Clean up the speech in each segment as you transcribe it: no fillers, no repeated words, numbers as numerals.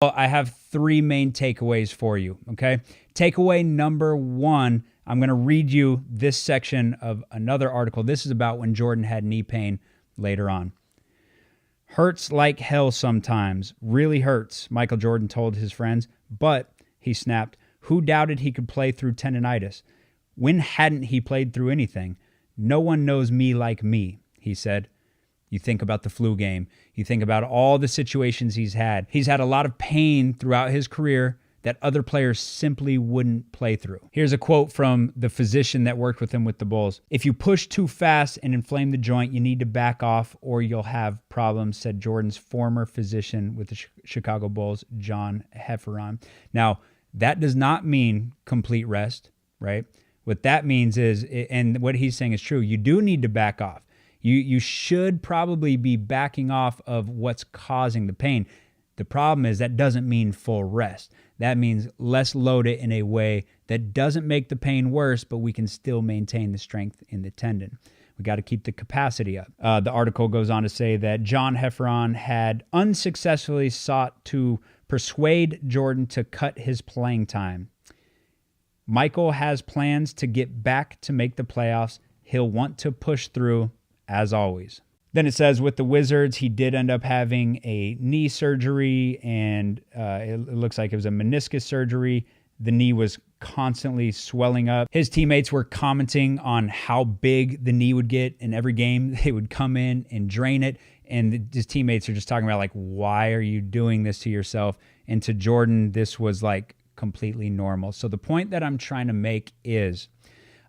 Well, I have three main takeaways for you, okay? Takeaway number one, I'm going to read you this section of another article. This is about when Jordan had knee pain later on. Hurts like hell sometimes, really hurts, Michael Jordan told his friends, but, he snapped, who doubted he could play through tendinitis? When hadn't he played through anything? No one knows me like me, he said. You think about the flu game. You think about all the situations he's had. He's had a lot of pain throughout his career that other players simply wouldn't play through. Here's a quote from the physician that worked with him with the Bulls. If you push too fast and inflame the joint, you need to back off or you'll have problems, said Jordan's former physician with the Chicago Bulls, John Hefferon. Now, that does not mean complete rest, right? What that means is, and what he's saying is true, you do need to back off. You should probably be backing off of what's causing the pain. The problem is that doesn't mean full rest. That means let's load it in a way that doesn't make the pain worse, but we can still maintain the strength in the tendon. We got to keep the capacity up. The article goes on to say that John Hefferon had unsuccessfully sought to persuade Jordan to cut his playing time. Michael has plans to get back to make the playoffs. He'll want to push through, as always. Then it says with the Wizards, he did end up having a knee surgery, and it looks like it was a meniscus surgery. The knee was constantly swelling up. His teammates were commenting on how big the knee would get in every game. They would come in and drain it, and his teammates are just talking about, like, why are you doing this to yourself? And to Jordan, this was, like, completely normal. So the point that I'm trying to make is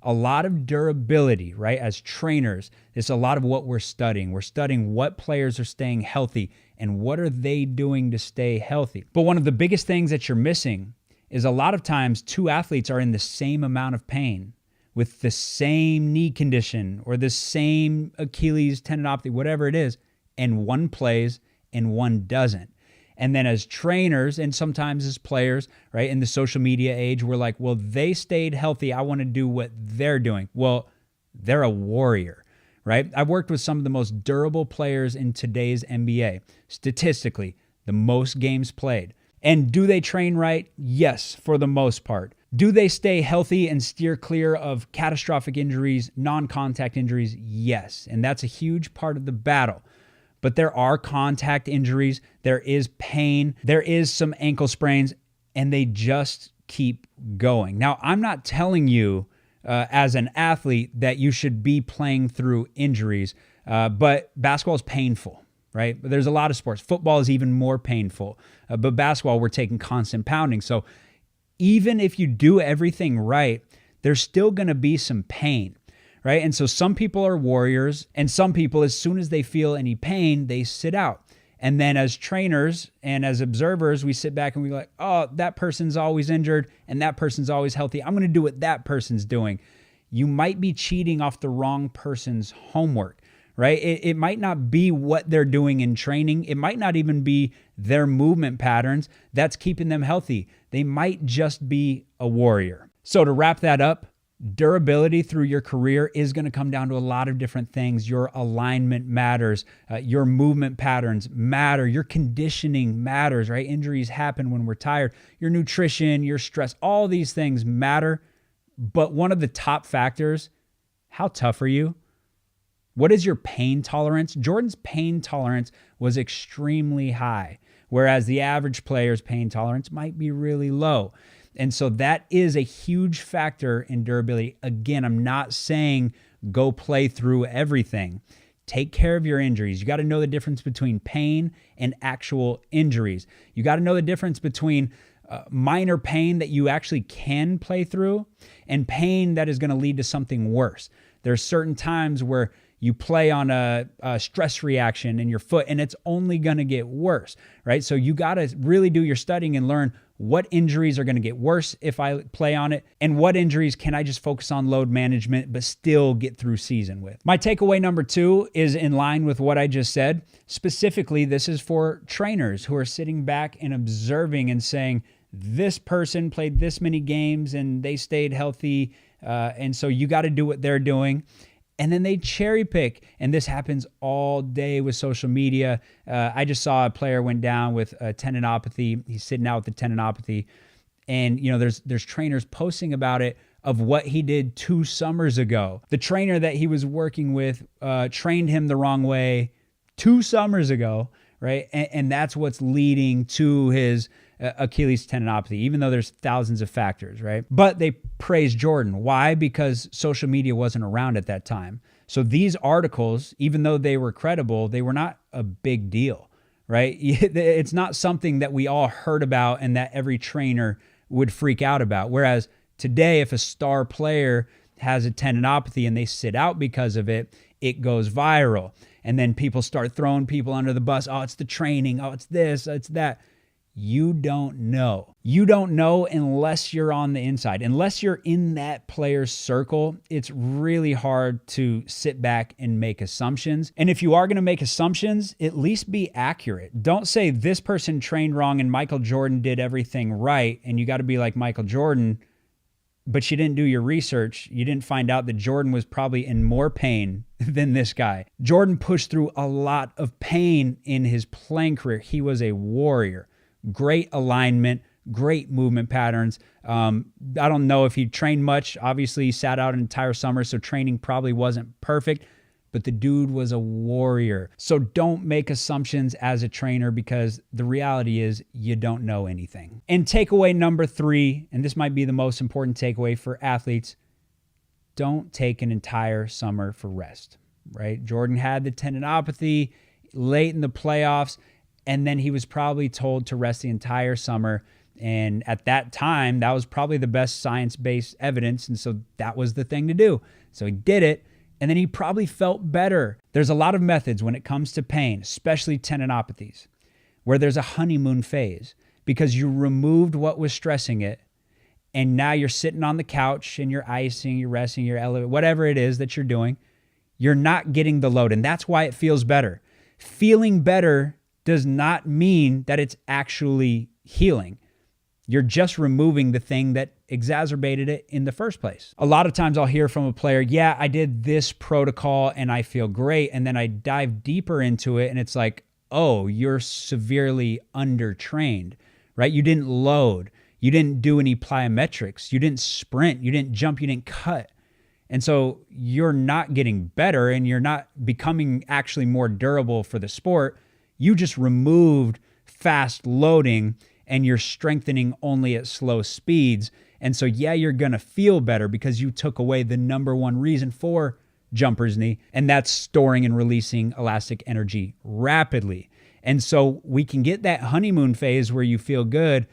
a lot of durability, right? As trainers, it's a lot of what we're studying. We're studying what players are staying healthy and what are they doing to stay healthy. But one of the biggest things that you're missing is a lot of times two athletes are in the same amount of pain with the same knee condition or the same Achilles tendinopathy, whatever it is, and one plays and one doesn't. And then as trainers and sometimes as players, right, in the social media age, we're like, well, they stayed healthy. I want to do what they're doing. Well, they're a warrior, right? I've worked with some of the most durable players in today's NBA. Statistically, the most games played. And do they train right? Yes, for the most part. Do they stay healthy and steer clear of catastrophic injuries, non-contact injuries? Yes. And that's a huge part of the battle. But there are contact injuries, there is pain, there is some ankle sprains, and they just keep going. Now, I'm not telling you as an athlete that you should be playing through injuries, but basketball is painful, right? There's a lot of sports. Football is even more painful, but basketball, we're taking constant pounding. So even if you do everything right, there's still going to be some pain. Right? And so some people are warriors, and some people, as soon as they feel any pain, they sit out. And then as trainers and as observers, we sit back and we're like, oh, that person's always injured and that person's always healthy. I'm going to do what that person's doing. You might be cheating off the wrong person's homework, right? It might not be what they're doing in training. It might not even be their movement patterns that's keeping them healthy. They might just be a warrior. So to wrap that up, durability through your career is going to come down to a lot of different things. Your alignment matters. Your movement patterns matter. Your conditioning matters, right? Injuries happen when we're tired. Your nutrition, your stress, all these things matter. But one of the top factors, how tough are you? What is your pain tolerance? Jordan's pain tolerance was extremely high, whereas the average player's pain tolerance might be really low. And so that is a huge factor in durability. Again, I'm not saying go play through everything. Take care of your injuries. You got to know the difference between pain and actual injuries. You got to know the difference between minor pain that you actually can play through and pain that is going to lead to something worse. There's certain times where you play on a stress reaction in your foot and it's only going to get worse, right? So you got to really do your studying and learn what injuries are going to get worse if I play on it, and what injuries can I just focus on load management but still get through season with. My takeaway number 2 is in line with what I just said. Specifically, this is for trainers who are sitting back and observing and saying, this person played this many games and they stayed healthy, and so you got to do what they're doing. And then they cherry pick. And this happens all day with social media. I just saw a player went down with a tendinopathy. He's sitting out with the tendinopathy. And, there's trainers posting about it of what he did 2 summers ago. The trainer that he was working with trained him the wrong way 2 summers ago, right? And that's what's leading to his Achilles tendinopathy, even though there's thousands of factors, right? But they praise Jordan. Why? Because social media wasn't around at that time. So these articles, even though they were credible, they were not a big deal, right? It's not something that we all heard about and that every trainer would freak out about. Whereas today, if a star player has a tendinopathy and they sit out because of it, it goes viral. And then people start throwing people under the bus. Oh, it's the training. Oh, it's this, it's that. You don't know. You don't know unless you're on the inside. Unless you're in that player's circle, it's really hard to sit back and make assumptions. And if you are going to make assumptions, at least be accurate. Don't say this person trained wrong and Michael Jordan did everything right, and you got to be like Michael Jordan, but you didn't do your research. You didn't find out that Jordan was probably in more pain than this guy. Jordan pushed through a lot of pain in his playing career. He was a warrior. Great alignment, great movement patterns. I don't know if he trained much. Obviously, he sat out an entire summer, so training probably wasn't perfect, but the dude was a warrior. So don't make assumptions as a trainer, because the reality is you don't know anything. And takeaway number 3, and this might be the most important takeaway for athletes, don't take an entire summer for rest, right? Jordan had the tendinopathy late in the playoffs, and then he was probably told to rest the entire summer. And at that time, that was probably the best science-based evidence. And so that was the thing to do. So he did it. And then he probably felt better. There's a lot of methods when it comes to pain, especially tendinopathies, where there's a honeymoon phase, because you removed what was stressing it. And now you're sitting on the couch and you're icing, you're resting, you're elevating, whatever it is that you're doing. You're not getting the load. And that's why it feels better. Feeling better does not mean that it's actually healing. You're just removing the thing that exacerbated it in the first place. A lot of times I'll hear from a player, yeah, I did this protocol and I feel great. And then I dive deeper into it and it's like, oh, you're severely undertrained, right? You didn't load. You didn't do any plyometrics. You didn't sprint. You didn't jump. You didn't cut. And so you're not getting better and you're not becoming actually more durable for the sport. You just removed fast loading and you're strengthening only at slow speeds. And so, yeah, you're going to feel better because you took away the number one reason for jumper's knee, and that's storing and releasing elastic energy rapidly. And so we can get that honeymoon phase where you feel good,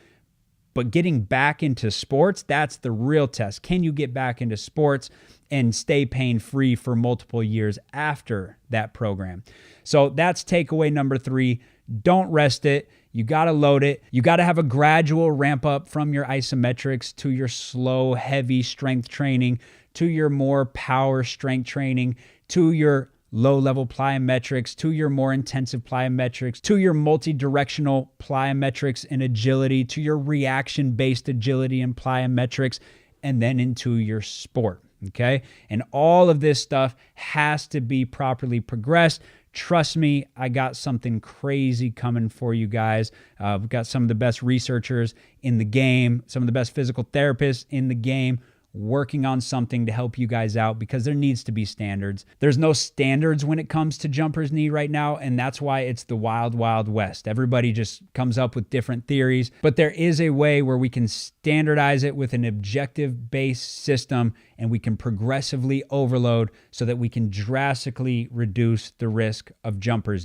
but getting back into sports, that's the real test. Can you get back into sports and stay pain-free for multiple years after that program? So that's takeaway number 3. Don't rest it. You got to load it. You got to have a gradual ramp up from your isometrics to your slow, heavy strength training, to your more power strength training, to your low-level plyometrics, to your more intensive plyometrics, to your multi-directional plyometrics and agility, to your reaction-based agility and plyometrics, and then into your sport, okay? And all of this stuff has to be properly progressed. Trust me, I got something crazy coming for you guys. We've got some of the best researchers in the game, some of the best physical therapists in the game, working on something to help you guys out, because there needs to be standards. There's no standards when it comes to jumper's knee right now, and that's why it's the wild, wild west. Everybody just comes up with different theories, but there is a way where we can standardize it with an objective-based system, and we can progressively overload so that we can drastically reduce the risk of jumper's knee.